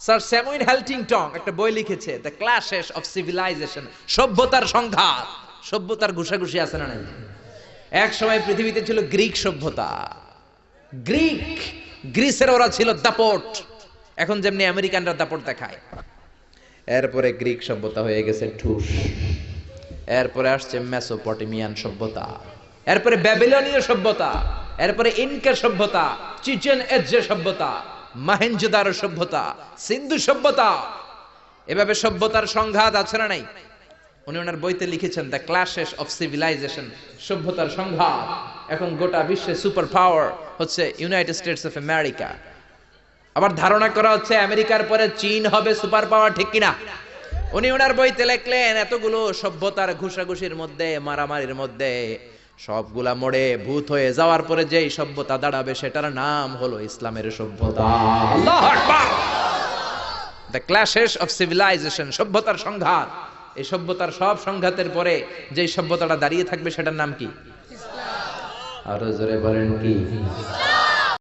Sir Samuel হ্যালটিংটন একটা বই লিখেছে, দ্য ক্ল্যাশেস অফ সিভিলাইজেশন, সভ্যতার সংঘাত। সভ্যতার ঘুষাঘুষি আছে না নাই? এক সময় পৃথিবীতে ছিল গ্রিক সভ্যতা। গ্রিসের ওরা ছিল দাপট, এখন যেমনি আমেরিকানরা দাপট দেখায়। এরপরে গ্রিক সভ্যতা হয়ে গেছে ঠুস। এরপরে আসছে মেসোপটেমিয়ান সভ্যতা, এরপরে ব্যাবিলনীয় সভ্যতা, এরপরে ইনকা সভ্যতা, চিচেন এজে সভ্যতা, মহেঞ্জোদারো সভ্যতা, সিন্ধু সভ্যতা। এভাবে সভ্যতার সংঘাত আছে না নাই? উনি ওনার বইতে লিখেছেন দ্য ক্ল্যাশেস অফ সিভিলাইজেশন, সভ্যতার সংঘাত। এখন গোটা বিশ্বে সুপার পাওয়ার হচ্ছে ইউনাইটেড স্টেটস অফ আমেরিকা। আবার ধারণা করা হচ্ছে আমেরিকার পরে চীন হবে সুপার পাওয়ার, ঠিক কিনা? উনি ওনার বইতে লিখলেন এতগুলো সভ্যতার ঘুষাঘুষির মধ্যে, মারামারির মধ্যে সবগুলা মোড়ে ভূত হয়ে যাওয়ার পরে যেই সভ্যতা দাঁড়াবে সেটার নাম হলো ইসলামের সভ্যতা। আল্লাহু আকবার। দ্য ক্ল্যাশেস অফ সিভিলাইজেশন, সভ্যতার সংঘাত। এই সভ্যতার সব সংঘাতের পরে যেই সভ্যতাটা দাঁড়িয়ে থাকবে সেটার নাম কি? ইসলাম। আরো জোরে বলেন কি?